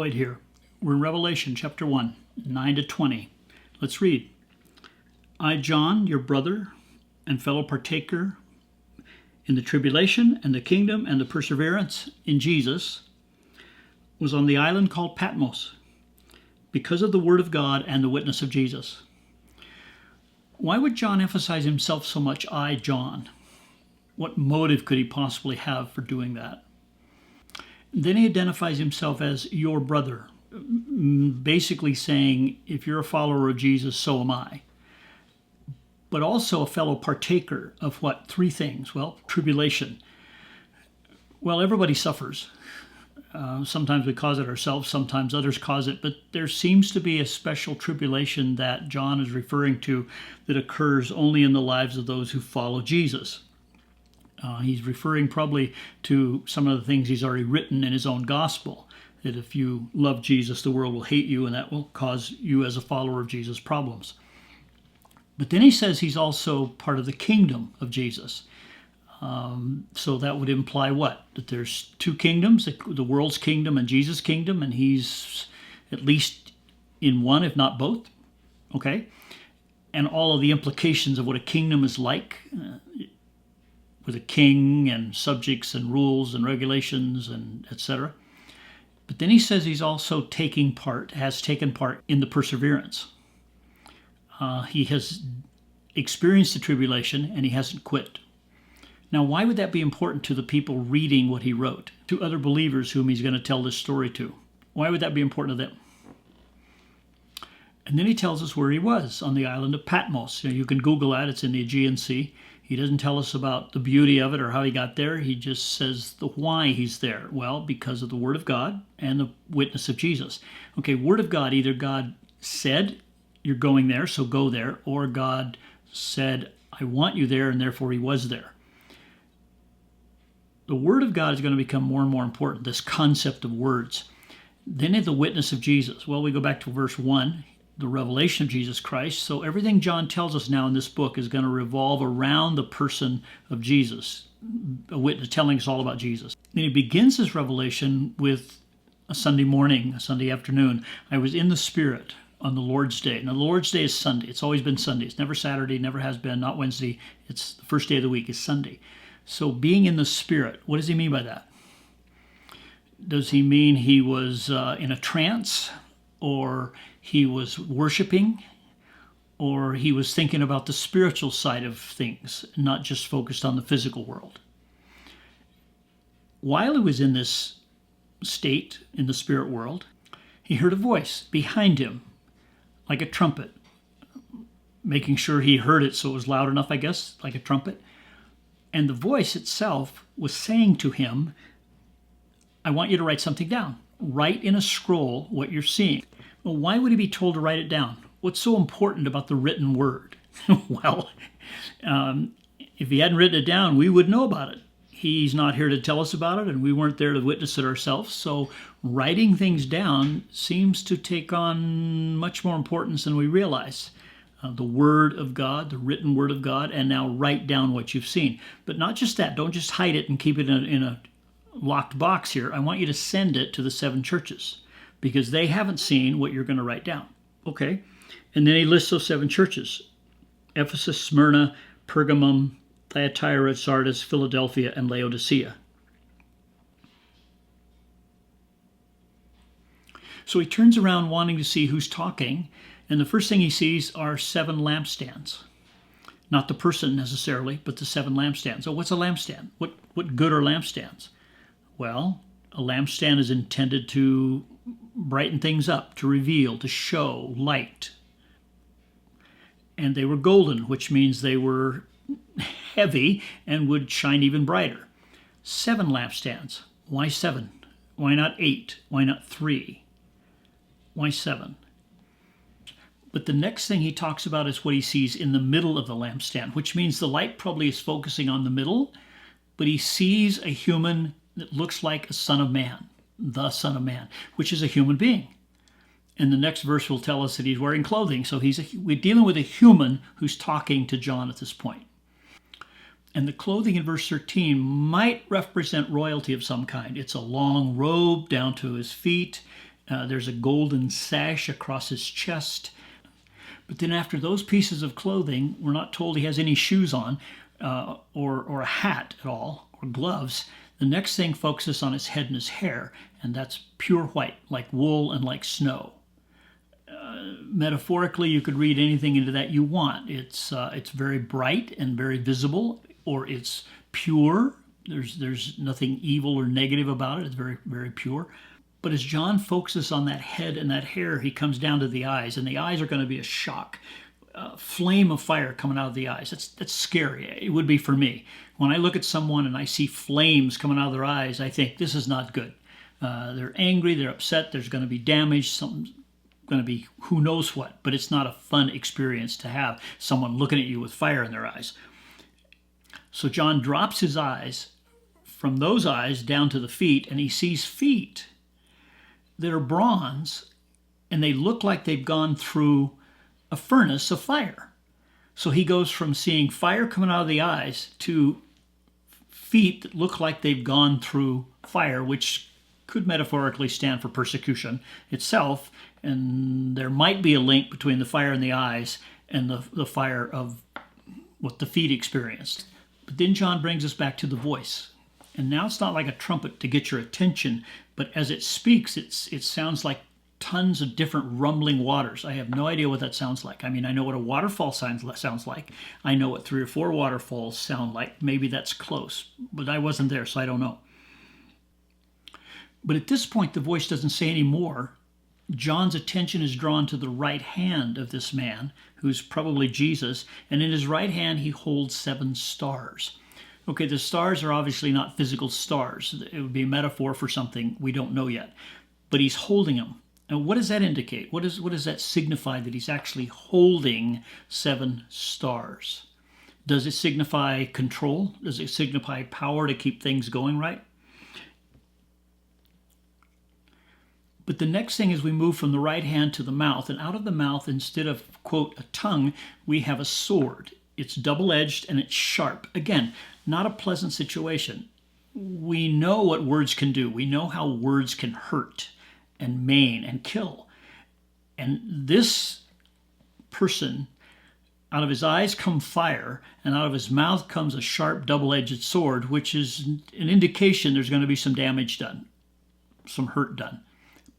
Lloyd here. We're in Revelation chapter 1, 9 to 20. Let's read. I, John, your brother and fellow partaker in the tribulation and the kingdom and the perseverance in Jesus, was on the island called Patmos because of the word of God and the witness of Jesus. Why would John emphasize himself so much, I, John? What motive could he possibly have for doing that? Then he identifies himself as your brother, basically saying, if you're a follower of Jesus, so am I. But also a fellow partaker of what? Three things. Well, tribulation. Well, everybody suffers. Sometimes we cause it ourselves, sometimes others cause it, but there seems to be a special tribulation that John is referring to that occurs only in the lives of those who follow Jesus. He's referring probably to some of the things he's already written in his own gospel, that if you love Jesus, the world will hate you, and that will cause you as a follower of Jesus problems. But then he says he's also part of the kingdom of Jesus. So that would imply what? That there's two kingdoms, the world's kingdom and Jesus' kingdom, and he's at least in one, if not both. Okay? And all of the implications of what a kingdom is like, with a king and subjects and rules and regulations and etc. But then he says he's also has taken part in the perseverance. He has experienced the tribulation and he hasn't quit. Now, why would that be important to the people reading what he wrote, to other believers whom he's going to tell this story to? Why would that be important to them? And then he tells us where he was, on the island of Patmos. You can Google that. It's in the Aegean Sea. He doesn't tell us about the beauty of it or how he got there. He just says the why he's there. Well, because of the Word of God and the witness of Jesus. Okay, Word of God, either God said, you're going there, so go there, or God said, I want you there, and therefore he was there. The Word of God is going to become more and more important, this concept of words. Then in the witness of Jesus. Well, we go back to verse 1, the revelation of Jesus Christ. So everything John tells us now in this book is going to revolve around the person of Jesus, a witness telling us all about Jesus. Then he begins his revelation with a Sunday morning, a Sunday afternoon. I was in the Spirit on the Lord's Day. Now, the Lord's Day is Sunday. It's always been Sunday. It's never Saturday, never has been, not Wednesday. It's the first day of the week is Sunday. So being in the Spirit, what does he mean by that? Does he mean he was in a trance, or he was worshiping, or he was thinking about the spiritual side of things, not just focused on the physical world? While he was in this state, in the spirit world, he heard a voice behind him, like a trumpet, making sure he heard it so it was loud enough, I guess, like a trumpet. And the voice itself was saying to him, I want you to write something down. Write in a scroll what you're seeing. Well, why would he be told to write it down? What's so important about the written word? Well, if he hadn't written it down, we would know about it. He's not here to tell us about it, and we weren't there to witness it ourselves. So writing things down seems to take on much more importance than we realize. The Word of God, the written Word of God, and now write down what you've seen. But not just that. Don't just hide it and keep it in a locked box here. I want you to send it to the 7 churches because they haven't seen what you're going to write down. Okay? And then he lists those 7 churches: Ephesus, Smyrna, Pergamum, Thyatira, Sardis, Philadelphia, and Laodicea. So he turns around wanting to see who's talking, and the first thing he sees are 7 lampstands. Not the person necessarily, but the 7 lampstands. So what's a lampstand? What good are lampstands? Well, a lampstand is intended to brighten things up, to reveal, to show light. And they were golden, which means they were heavy and would shine even brighter. 7 lampstands. Why 7? Why not 8? Why not 3? Why 7? But the next thing he talks about is what he sees in the middle of the lampstand, which means the light probably is focusing on the middle, but he sees a human that looks like a son of man, the Son of Man, which is a human being. And the next verse will tell us that he's wearing clothing. So we're dealing with a human who's talking to John at this point. And the clothing in verse 13 might represent royalty of some kind. It's a long robe down to his feet. There's a golden sash across his chest. But then after those pieces of clothing, we're not told he has any shoes on or a hat at all or gloves. The next thing focuses on his head and his hair, and that's pure white, like wool and like snow. Metaphorically, you could read anything into that you want. It's very bright and very visible, or it's pure. There's nothing evil or negative about it. It's very, very pure. But as John focuses on that head and that hair, he comes down to the eyes, and the eyes are going to be a shock. Flame of fire coming out of the eyes. That's scary. It would be for me. When I look at someone and I see flames coming out of their eyes, I think this is not good. They're angry, they're upset, there's going to be damage, something's going to be who knows what, but it's not a fun experience to have someone looking at you with fire in their eyes. So John drops his eyes from those eyes down to the feet, and he sees feet that are bronze, and they look like they've gone through a furnace of fire. So he goes from seeing fire coming out of the eyes to feet that look like they've gone through fire, which could metaphorically stand for persecution itself. And there might be a link between the fire in the eyes and the fire of what the feet experienced. But then John brings us back to the voice. And now it's not like a trumpet to get your attention, but as it speaks, it sounds like tons of different rumbling waters. I have no idea what that sounds like. I mean, I know what a waterfall sounds like. I know what 3 or 4 waterfalls sound like. Maybe that's close, but I wasn't there, so I don't know. But at this point, the voice doesn't say any more. John's attention is drawn to the right hand of this man, who's probably Jesus, and in his right hand he holds 7 stars. Okay, the stars are obviously not physical stars. It would be a metaphor for something we don't know yet. But he's holding them. And what does that indicate? What does that signify that he's actually holding 7 stars? Does it signify control? Does it signify power to keep things going right? But the next thing is we move from the right hand to the mouth, and out of the mouth, instead of, quote, a tongue, we have a sword. It's double-edged and it's sharp. Again, not a pleasant situation. We know what words can do. We know how words can hurt and maim and kill. And this person, out of his eyes come fire, and out of his mouth comes a sharp double-edged sword, which is an indication there's going to be some damage done, some hurt done.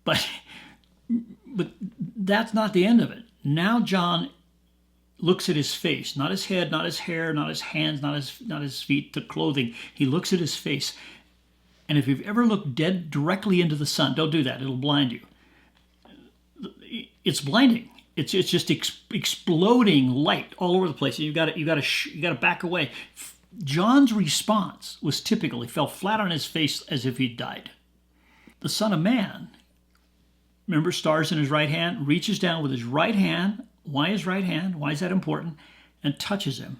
But that's not the end of it. Now John looks at his face, not his head, not his hair, not his hands, not his feet, the clothing. He looks at his face. And if you've ever looked dead directly into the sun, don't do that. It'll blind you. It's blinding. It's just exploding light all over the place. And you got to back away. John's response was typical. He fell flat on his face as if he'd died. The Son of Man, remember, stars in his right hand, reaches down with his right hand. Why his right hand? Why is that important? And touches him.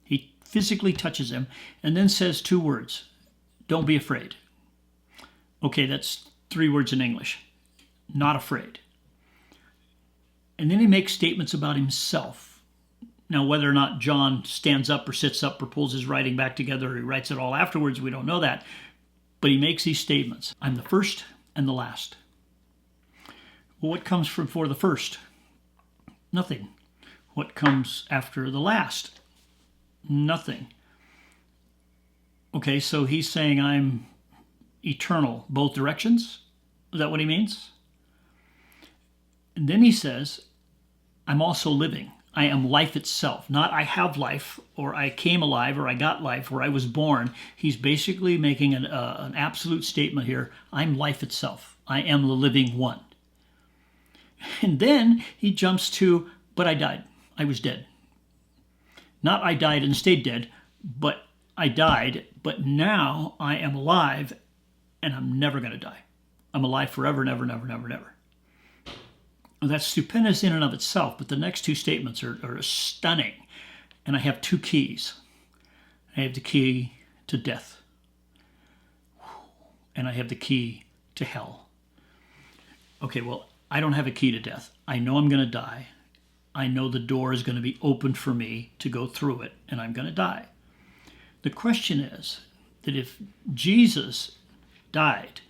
He physically touches him and then says 2 words. Don't be afraid. Okay, that's 3 words in English. Not afraid. And then he makes statements about himself. Now, whether or not John stands up or sits up or pulls his writing back together or he writes it all afterwards, we don't know that. But he makes these statements. I'm the first and the last. Well, what comes before the first? Nothing. What comes after the last? Nothing. Okay, so he's saying I'm eternal, both directions? Is that what he means? And then he says, I'm also living. I am life itself. Not I have life, or I came alive, or I got life, or I was born. He's basically making an absolute statement here. I'm life itself. I am the living one. And then he jumps to, but I died. I was dead. Not I died and stayed dead, but I died, but now I am alive, and I'm never going to die. I'm alive forever, never, never, never, never. Well, that's stupendous in and of itself, but the next 2 statements are stunning. And I have 2 keys. I have the key to death, and I have the key to hell. Okay, well, I don't have a key to death. I know I'm going to die. I know the door is going to be opened for me to go through it, and I'm going to die. The question is that if Jesus died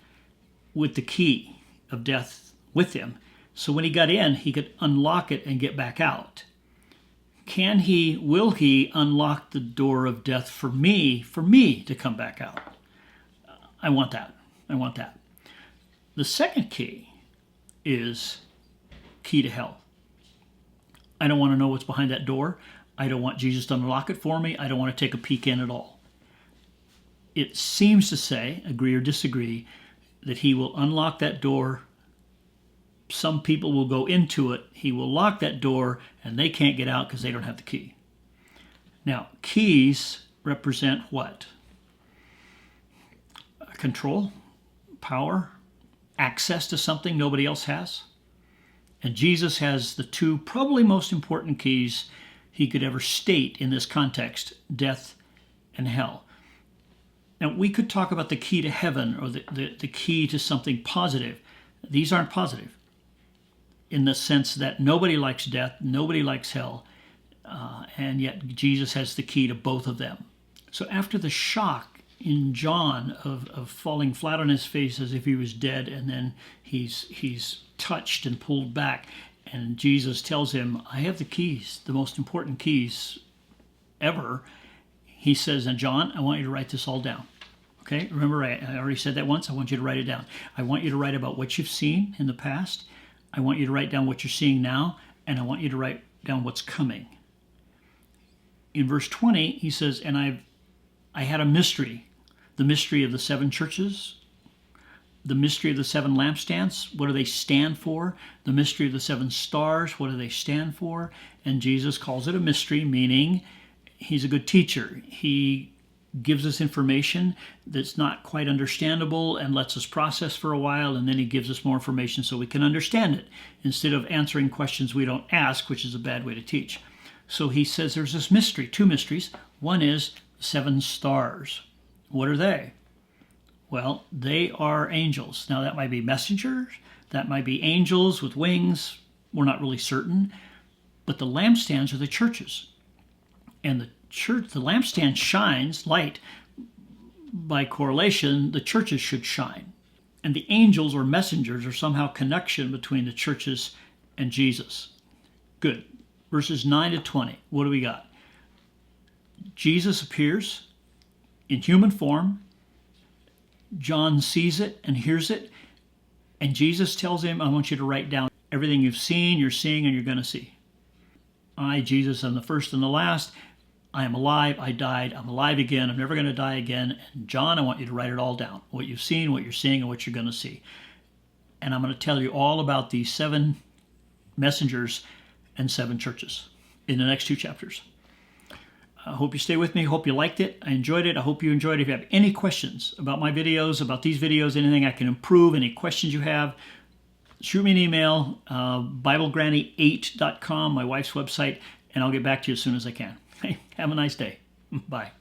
with the key of death with him. So when he got in, he could unlock it and get back out. Will he unlock the door of death for me to come back out? I want that. I want that. The second key is key to hell. I don't want to know what's behind that door. I don't want Jesus to unlock it for me. I don't want to take a peek in at all. It seems to say, agree or disagree, that he will unlock that door. Some people will go into it. He will lock that door and they can't get out because they don't have the key. Now, keys represent what? Control, power, access to something nobody else has. And Jesus has the two probably most important keys he could ever state in this context, death and hell. Now, we could talk about the key to heaven or the key to something positive. These aren't positive in the sense that nobody likes death, nobody likes hell, and yet Jesus has the key to both of them. So after the shock in John of falling flat on his face as if he was dead, and then he's touched and pulled back, and Jesus tells him, I have the keys, the most important keys ever. He says, and John, I want you to write this all down. Okay, remember I already said that once. I want you to write it down. I want you to write about what you've seen in the past. I want you to write down what you're seeing now, and I want you to write down what's coming. In verse 20, he says, and I had a mystery, the mystery of the seven churches, the mystery of the seven lampstands. What do they stand for? The mystery of the seven stars. What do they stand for? And Jesus calls it a mystery, meaning he's a good teacher. He gives us information that's not quite understandable and lets us process for a while, and then he gives us more information so we can understand it instead of answering questions we don't ask, which is a bad way to teach. So he says there's this mystery, two mysteries. One is seven stars. What are they? Well, they are angels. Now that might be messengers, that might be angels with wings. We're not really certain. But the lampstands are the churches. And the lampstand shines light. By correlation, the churches should shine. And the angels or messengers are somehow connection between the churches and Jesus. Good. Verses 9 to 20. What do we got? Jesus appears in human form. John sees it and hears it. And Jesus tells him, I want you to write down everything you've seen, you're seeing, and you're going to see. I, Jesus, am the first and the last. I am alive. I died. I'm alive again. I'm never going to die again. And John, I want you to write it all down. What you've seen, what you're seeing, and what you're going to see. And I'm going to tell you all about these seven messengers and seven churches in the next two chapters. I hope you stay with me. Hope you liked it. I enjoyed it. I hope you enjoyed it. If you have any questions about my videos, about these videos, anything I can improve, any questions you have, shoot me an email, BibleGranny8.com, my wife's website, and I'll get back to you as soon as I can. Hey, have a nice day. Bye.